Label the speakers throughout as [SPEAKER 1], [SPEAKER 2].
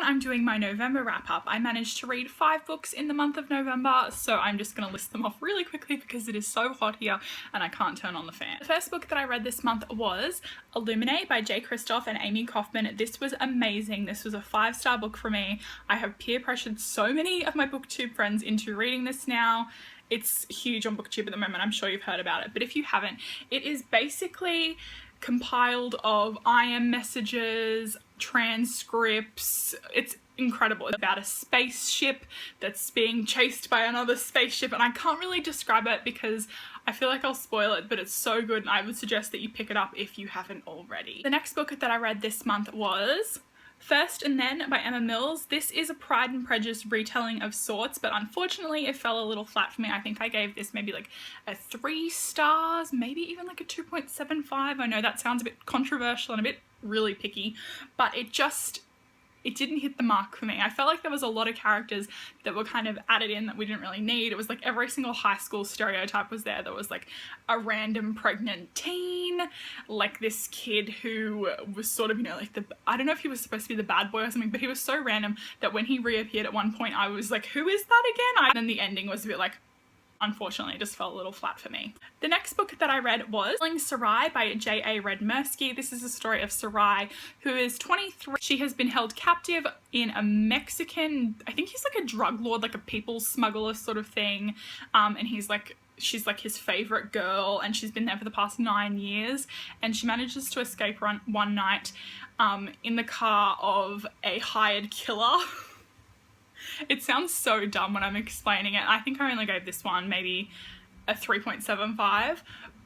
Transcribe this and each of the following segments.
[SPEAKER 1] everyone, I'm doing my November wrap up. I managed to read 5 books in the month of November, so I'm just going to list them off really quickly because it is so hot here and I can't turn on the fan. The first book that I read this month was Illuminate by J. Kristoff and Amy Kaufman. This was amazing. This was a 5-star book for me. I have peer pressured so many of my booktube friends into reading this now. It's huge on booktube at the moment. I'm sure you've heard about it, but if you haven't, it is basically compiled of IM messages, transcripts. It's incredible. It's about a spaceship that's being chased by another spaceship, and I can't really describe it because I feel like I'll spoil it, but it's so good and I would suggest that you pick it up if you haven't already. The next book that I read this month was First and Then by Emma Mills. This is a Pride and Prejudice retelling of sorts, but unfortunately it fell a little flat for me. I think I gave this maybe like a 3 stars, maybe even like a 2.75. I know that sounds a bit controversial and a bit really picky, but it didn't hit the mark for me. I felt like there was a lot of characters that were kind of added in that we didn't really need. It was like every single high school stereotype was there. There was like a random pregnant teen, like this kid who was sort of, you know, like I don't know if he was supposed to be the bad boy or something, but he was so random that when he reappeared at one point, I was like, who is that again? And then the ending was a bit like, unfortunately, it just fell a little flat for me. The next book that I read was Sarai by J.A. Redmersky. This is the story of Sarai, who is 23. She has been held captive in a Mexican, I think he's like a drug lord, like a people smuggler sort of thing, and she's like his favorite girl, and she's been there for the past 9 years, and she manages to escape one night in the car of a hired killer. It sounds so dumb when I'm explaining it. I think I only gave this one maybe a 3.75,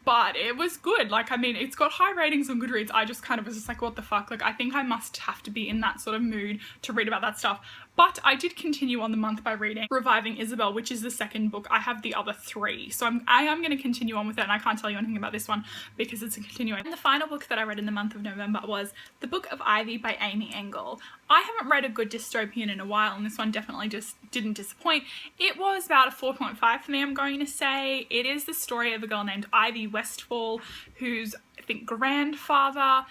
[SPEAKER 1] but it was good. Like, I mean, it's got high ratings on Goodreads. I just kind of was just like, what the fuck? Like, I think I must have to be in that sort of mood to read about that stuff. But I did continue on the month by reading Reviving Isabel, which is the second book. I have the other 3, so I am going to continue on with it, and I can't tell you anything about this one because it's a continuing. And the final book that I read in the month of November was The Book of Ivy by Amy Engel. I haven't read a good dystopian in a while, and this one definitely just didn't disappoint. It was about a 4.5 for me, I'm going to say. It is the story of a girl named Ivy Westfall, whose, I think, grandfather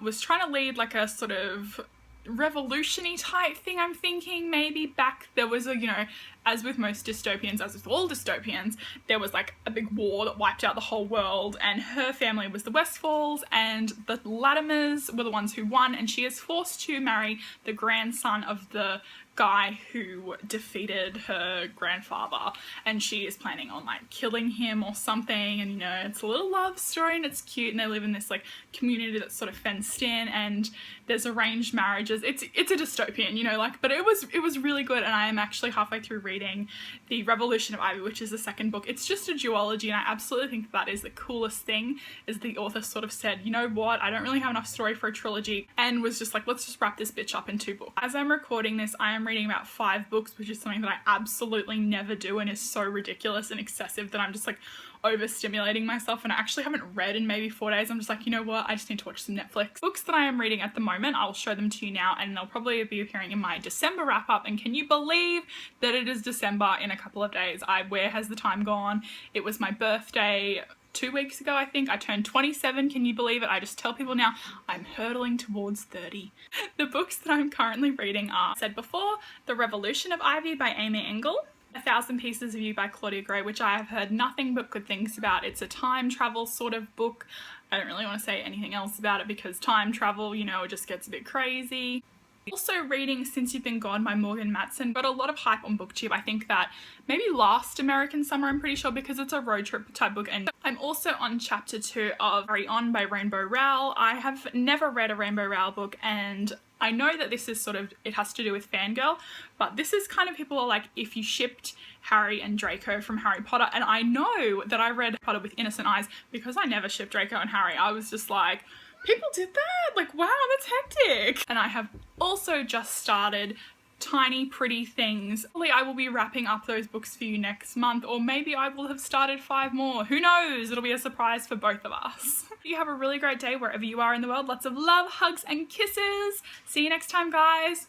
[SPEAKER 1] was trying to lead like a sort of revolution-y type thing. I'm thinking maybe back there was a, you know, as with most dystopians, as with all dystopians, there was like a big war that wiped out the whole world, and her family was the Westfalls, and the Latimers were the ones who won, and she is forced to marry the grandson of the guy who defeated her grandfather, and she is planning on like killing him or something. And you know, it's a little love story and it's cute, and they live in this like community that's sort of fenced in, and there's arranged marriages. It's a dystopian, you know, like, but it was really good, and I am actually halfway through reading The Revolution of Ivy, which is the second book. It's just a duology, and I absolutely think that is the coolest thing, is the author sort of said, you know what, I don't really have enough story for a trilogy, and was just like, let's just wrap this bitch up in 2 books. As I'm recording this, I am reading about 5 books, which is something that I absolutely never do and is so ridiculous and excessive that I'm just like overstimulating myself, and I actually haven't read in maybe 4 days. I'm just like, you know what, I just need to watch some Netflix. Books that I am reading at the moment, I'll show them to you now, and they'll probably be appearing in my December wrap up. And can you believe that it is December in a couple of days? Where has the time gone? It was my birthday 2 weeks ago, I think. I turned 27, can you believe it? I just tell people now, I'm hurtling towards 30. The books that I'm currently reading are, said before, The Revolution of Ivy by Amy Engel, 1,000 Pieces of You by Claudia Gray, which I have heard nothing but good things about. It's a time travel sort of book. I don't really want to say anything else about it because time travel, you know, it just gets a bit crazy. Also reading Since You've Been Gone by Morgan Matson. Got a lot of hype on BookTube. I think that maybe last American summer, I'm pretty sure, because it's a road trip type book. And I'm also on chapter 2 of Carry On by Rainbow Rowell. I have never read a Rainbow Rowell book, and I know that this is sort of, it has to do with fangirl, but this is kind of, people are like, if you shipped Harry and Draco from Harry Potter, and I know that I read Potter with innocent eyes because I never shipped Draco and Harry. I was just like, people did that? Like, wow, that's hectic. And I have also just started Tiny Pretty Things. Hopefully I will be wrapping up those books for you next month, or maybe I will have started 5 more. Who knows? It'll be a surprise for both of us. You have a really great day wherever you are in the world. Lots of love, hugs, and kisses. See you next time, guys.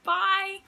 [SPEAKER 1] Bye.